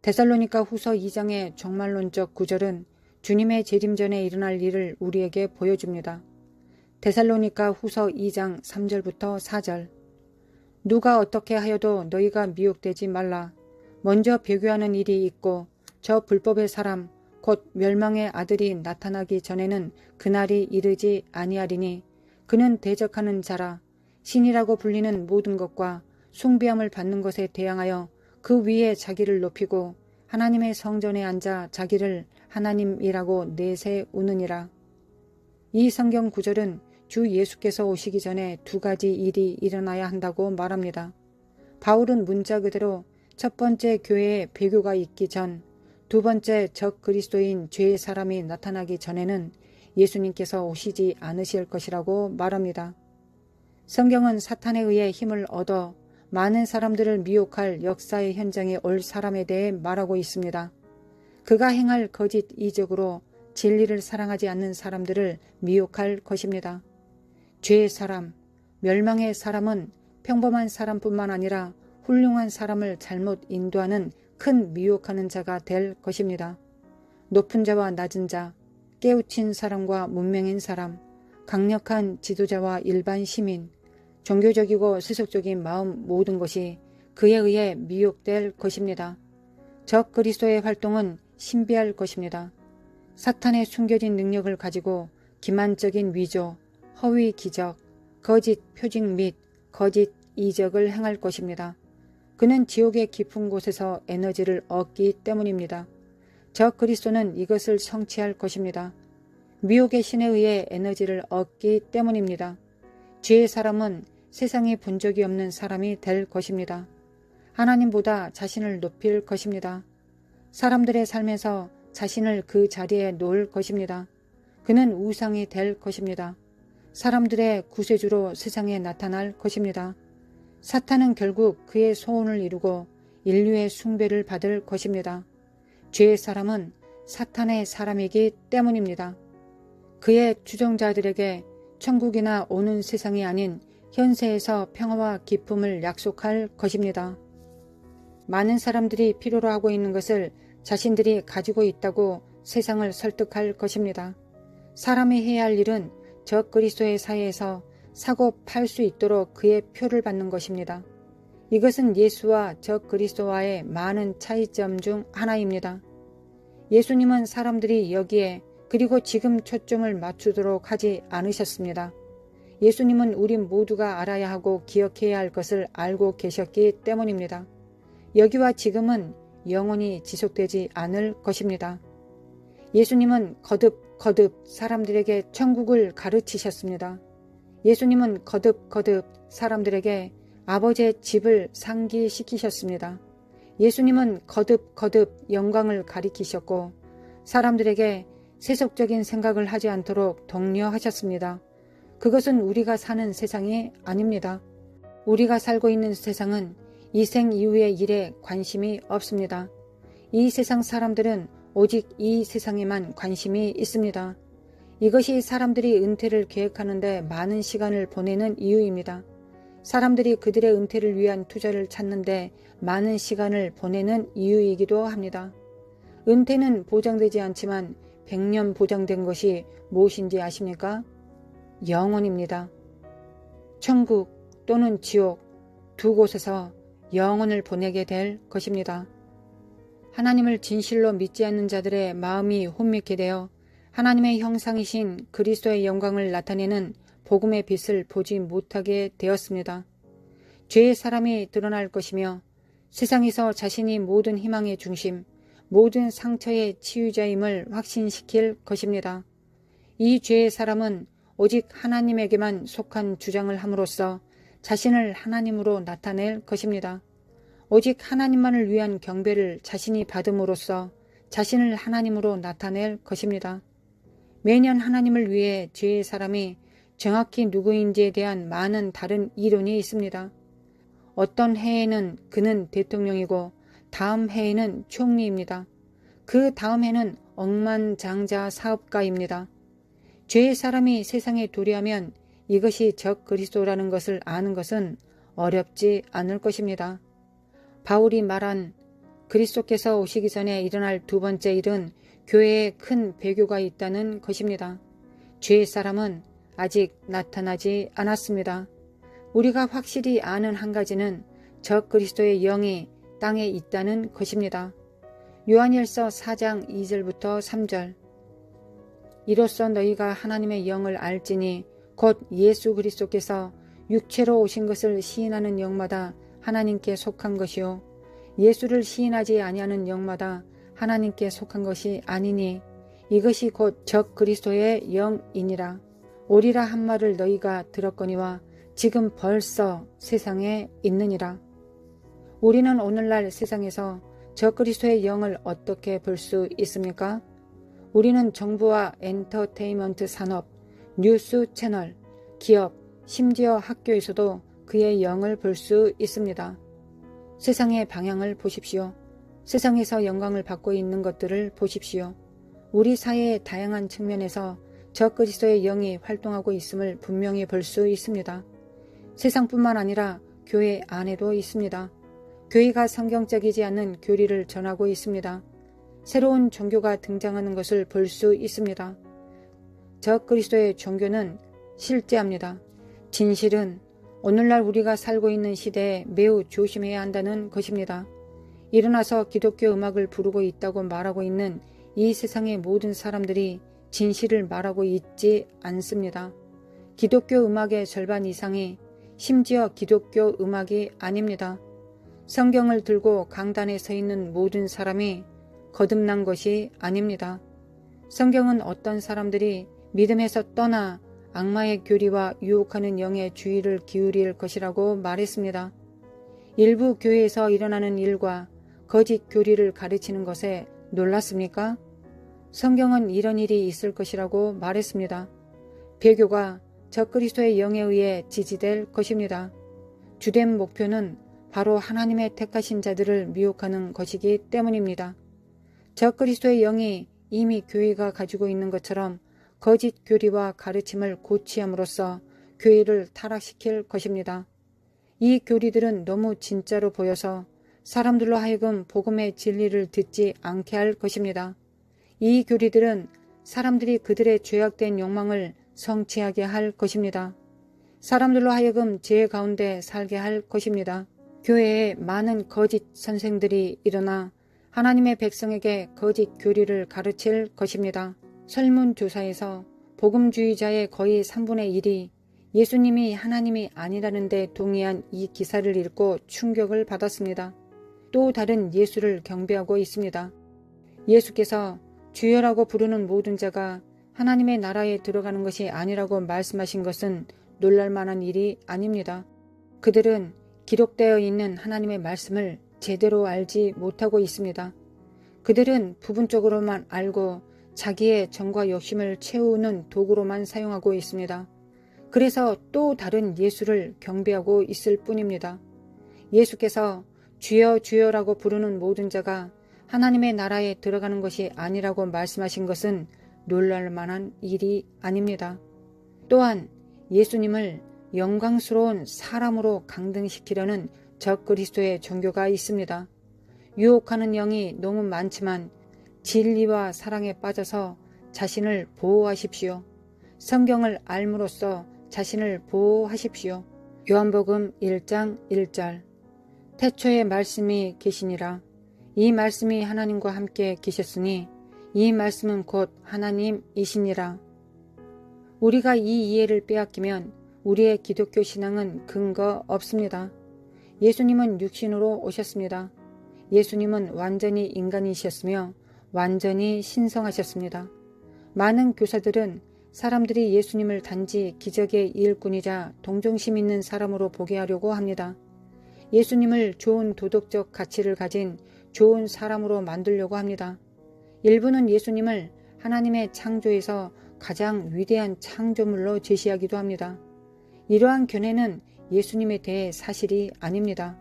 데살로니가 후서 2장의 종말론적 구절은 주님의 재림 전에 일어날 일을 우리에게 보여줍니다. 데살로니가 후서 2장 3절부터 4절. 누가 어떻게 하여도 너희가 미혹되지 말라. 먼저 배교하는 일이 있고 저 불법의 사람 곧 멸망의 아들이 나타나기 전에는 그날이 이르지 아니하리니 그는 대적하는 자라. 신이라고 불리는 모든 것과 숭배함을 받는 것에 대항하여 그 위에 자기를 높이고 하나님의 성전에 앉아 자기를 하나님이라고 내세우느니라. 이 성경 구절은 주 예수께서 오시기 전에 두 가지 일이 일어나야 한다고 말합니다. 바울은 문자 그대로 첫 번째 교회에 배교가 있기 전, 두 번째 적 그리스도인 죄의 사람이 나타나기 전에는 예수님께서 오시지 않으실 것이라고 말합니다. 성경은 사탄에 의해 힘을 얻어 많은 사람들을 미혹할 역사의 현장에 올 사람에 대해 말하고 있습니다. 그가 행할 거짓 이적으로 진리를 사랑하지 않는 사람들을 미혹할 것입니다. 죄의 사람, 멸망의 사람은 평범한 사람뿐만 아니라 훌륭한 사람을 잘못 인도하는 큰 미혹하는 자가 될 것입니다. 높은 자와 낮은 자, 깨우친 사람과 문명인 사람, 강력한 지도자와 일반 시민, 종교적이고 세속적인 마음 모든 것이 그에 의해 미혹될 것입니다. 적 그리스도의 활동은 신비할 것입니다. 사탄의 숨겨진 능력을 가지고 기만적인 위조, 허위 기적, 거짓 표징 및 거짓 이적을 행할 것입니다. 그는 지옥의 깊은 곳에서 에너지를 얻기 때문입니다. 적 그리스도는 이것을 성취할 것입니다. 미혹의 신에 의해 에너지를 얻기 때문입니다. 죄의 사람은 세상에 본 적이 없는 사람이 될 것입니다. 하나님보다 자신을 높일 것입니다. 사람들의 삶에서 자신을 그 자리에 놓을 것입니다. 그는 우상이 될 것입니다. 사람들의 구세주로 세상에 나타날 것입니다. 사탄은 결국 그의 소원을 이루고 인류의 숭배를 받을 것입니다. 죄의 사람은 사탄의 사람이기 때문입니다. 그의 추종자들에게 천국이나 오는 세상이 아닌 현세에서 평화와 기쁨을 약속할 것입니다. 많은 사람들이 필요로 하고 있는 것을 자신들이 가지고 있다고 세상을 설득할 것입니다. 사람이 해야 할 일은 적 그리스도의 사이에서 사고 팔 수 있도록 그의 표를 받는 것입니다. 이것은 예수와 적 그리스도와의 많은 차이점 중 하나입니다. 예수님은 사람들이 여기에 그리고 지금 초점을 맞추도록 하지 않으셨습니다. 예수님은 우리 모두가 알아야 하고 기억해야 할 것을 알고 계셨기 때문입니다. 여기와 지금은 영원히 지속되지 않을 것입니다. 예수님은 거듭 사람들에게 천국을 가르치셨습니다. 예수님은 거듭 사람들에게 아버지의 집을 상기시키셨습니다. 예수님은 거듭 영광을 가리키셨고 사람들에게 세속적인 생각을 하지 않도록 독려하셨습니다. 그것은 우리가 사는 세상이 아닙니다. 우리가 살고 있는 세상은 이 생 이후의 일에 관심이 없습니다. 이 세상 사람들은 오직 이 세상에만 관심이 있습니다. 이것이 사람들이 은퇴를 계획하는데 많은 시간을 보내는 이유입니다. 사람들이 그들의 은퇴를 위한 투자를 찾는데 많은 시간을 보내는 이유이기도 합니다. 은퇴는 보장되지 않지만 100년 보장된 것이 무엇인지 아십니까? 영혼입니다. 천국 또는 지옥 두 곳에서 영혼을 보내게 될 것입니다. 하나님을 진실로 믿지 않는 자들의 마음이 혼미케 되어 하나님의 형상이신 그리스도의 영광을 나타내는 복음의 빛을 보지 못하게 되었습니다. 죄의 사람이 드러날 것이며 세상에서 자신이 모든 희망의 중심, 모든 상처의 치유자임을 확신시킬 것입니다. 이 죄의 사람은 오직 하나님에게만 속한 주장을 함으로써 자신을 하나님으로 나타낼 것입니다. 오직 하나님만을 위한 경배를 자신이 받음으로써 자신을 하나님으로 나타낼 것입니다. 매년 하나님을 위해 죄의 사람이 정확히 누구인지에 대한 많은 다른 이론이 있습니다. 어떤 해에는 그는 대통령이고 다음 해에는 총리입니다. 그 다음 해는 억만장자 사업가입니다. 죄의 사람이 세상에 도래하면 이것이 적 그리스도라는 것을 아는 것은 어렵지 않을 것입니다. 바울이 말한 그리스도께서 오시기 전에 일어날 두 번째 일은 교회에 큰 배교가 있다는 것입니다. 죄의 사람은 아직 나타나지 않았습니다. 우리가 확실히 아는 한 가지는 적 그리스도의 영이 땅에 있다는 것입니다. 요한일서 4장 2절부터 3절. 이로써 너희가 하나님의 영을 알지니 곧 예수 그리스도께서 육체로 오신 것을 시인하는 영마다 하나님께 속한 것이요 예수를 시인하지 아니하는 영마다 하나님께 속한 것이 아니니 이것이 곧 적 그리스도의 영이니라. 오리라 한 말을 너희가 들었거니와 지금 벌써 세상에 있느니라. 우리는 오늘날 세상에서 적 그리스도의 영을 어떻게 볼 수 있습니까? 우리는 정부와 엔터테인먼트 산업, 뉴스 채널, 기업, 심지어 학교에서도 그의 영을 볼 수 있습니다. 세상의 방향을 보십시오. 세상에서 영광을 받고 있는 것들을 보십시오. 우리 사회의 다양한 측면에서 적 그리스도의 영이 활동하고 있음을 분명히 볼 수 있습니다. 세상뿐만 아니라 교회 안에도 있습니다. 교회가 성경적이지 않는 교리를 전하고 있습니다. 새로운 종교가 등장하는 것을 볼 수 있습니다. 적 그리스도의 종교는 실제합니다. 진실은 오늘날 우리가 살고 있는 시대에 매우 조심해야 한다는 것입니다. 일어나서 기독교 음악을 부르고 있다고 말하고 있는 이 세상의 모든 사람들이 진실을 말하고 있지 않습니다. 기독교 음악의 절반 이상이 심지어 기독교 음악이 아닙니다. 성경을 들고 강단에 서 있는 모든 사람이 거듭난 것이 아닙니다. 성경은 어떤 사람들이 믿음에서 떠나 악마의 교리와 유혹하는 영의 주의를 기울일 것이라고 말했습니다. 일부 교회에서 일어나는 일과 거짓 교리를 가르치는 것에 놀랐습니까? 성경은 이런 일이 있을 것이라고 말했습니다. 배교가 적그리스도의 영에 의해 지지될 것입니다. 주된 목표는 바로 하나님의 택하신 자들을 미혹하는 것이기 때문입니다. 적그리스도의 영이 이미 교회가 가지고 있는 것처럼 거짓 교리와 가르침을 고취함으로써 교회를 타락시킬 것입니다. 이 교리들은 너무 진짜로 보여서 사람들로 하여금 복음의 진리를 듣지 않게 할 것입니다. 이 교리들은 사람들이 그들의 죄악된 욕망을 성취하게 할 것입니다. 사람들로 하여금 죄 가운데 살게 할 것입니다. 교회에 많은 거짓 선생들이 일어나 하나님의 백성에게 거짓 교리를 가르칠 것입니다. 설문조사에서 복음주의자의 거의 3분의 1이 예수님이 하나님이 아니라는 데 동의한 이 기사를 읽고 충격을 받았습니다. 또 다른 예수를 경배하고 있습니다. 예수께서 주여라고 부르는 모든 자가 하나님의 나라에 들어가는 것이 아니라고 말씀하신 것은 놀랄만한 일이 아닙니다. 그들은 기록되어 있는 하나님의 말씀을 제대로 알지 못하고 있습니다. 그들은 부분적으로만 알고 자기의 정과 욕심을 채우는 도구로만 사용하고 있습니다. 그래서 또 다른 예수를 경배하고 있을 뿐입니다. 예수께서 주여 주여라고 부르는 모든 자가 하나님의 나라에 들어가는 것이 아니라고 말씀하신 것은 놀랄 만한 일이 아닙니다. 또한 예수님을 영광스러운 사람으로 강등시키려는 적그리스도의 종교가 있습니다. 유혹하는 영이 너무 많지만 진리와 사랑에 빠져서 자신을 보호하십시오. 성경을 알므로써 자신을 보호하십시오. 요한복음 1장 1절. 태초에 말씀이 계시니라. 이 말씀이 하나님과 함께 계셨으니 이 말씀은 곧 하나님이시니라. 우리가 이 이해를 빼앗기면 우리의 기독교 신앙은 근거 없습니다. 예수님은 육신으로 오셨습니다. 예수님은 완전히 인간이셨으며 완전히 신성하셨습니다. 많은 교사들은 사람들이 예수님을 단지 기적의 일꾼이자 동정심 있는 사람으로 보게 하려고 합니다. 예수님을 좋은 도덕적 가치를 가진 좋은 사람으로 만들려고 합니다. 일부는 예수님을 하나님의 창조에서 가장 위대한 창조물로 제시하기도 합니다. 이러한 견해는 예수님에 대해 사실이 아닙니다.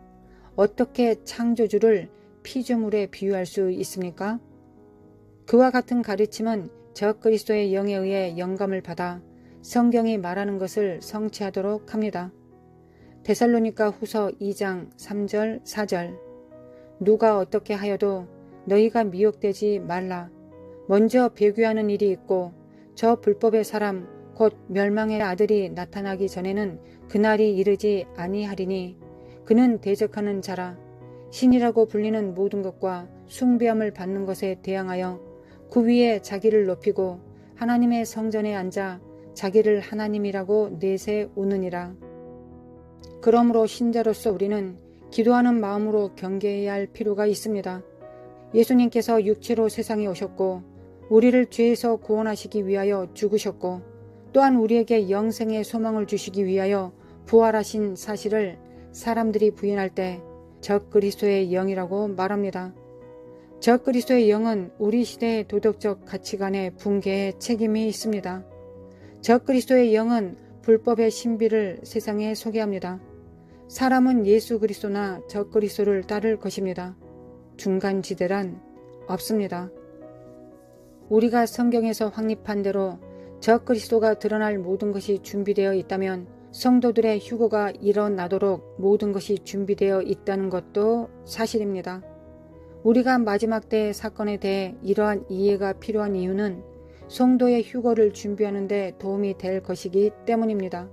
어떻게 창조주를 피조물에 비유할 수 있습니까? 그와 같은 가르침은 적그리스도의 영에 의해 영감을 받아 성경이 말하는 것을 성취하도록 합니다. 데살로니가 후서 2장 3절 4절. 누가 어떻게 하여도 너희가 미혹되지 말라. 먼저 배교하는 일이 있고 저 불법의 사람 곧 멸망의 아들이 나타나기 전에는 그날이 이르지 아니하리니 그는 대적하는 자라. 신이라고 불리는 모든 것과 숭배함을 받는 것에 대항하여 그 위에 자기를 높이고 하나님의 성전에 앉아 자기를 하나님이라고 내세우느니라. 그러므로 신자로서 우리는 기도하는 마음으로 경계해야 할 필요가 있습니다. 예수님께서 육체로 세상에 오셨고 우리를 죄에서 구원하시기 위하여 죽으셨고 또한 우리에게 영생의 소망을 주시기 위하여 부활하신 사실을 사람들이 부인할 때 적그리스도의 영이라고 말합니다. 적그리스도의 영은 우리 시대의 도덕적 가치관의 붕괴에 책임이 있습니다. 적그리스도의 영은 불법의 신비를 세상에 소개합니다. 사람은 예수 그리스도나 적그리스도를 따를 것입니다. 중간지대란 없습니다. 우리가 성경에서 확립한 대로 적그리스도가 드러날 모든 것이 준비되어 있다면 성도들의 휴거가 일어나도록 모든 것이 준비되어 있다는 것도 사실입니다. 우리가 마지막 때의 사건에 대해 이러한 이해가 필요한 이유는 성도의 휴거를 준비하는 데 도움이 될 것이기 때문입니다.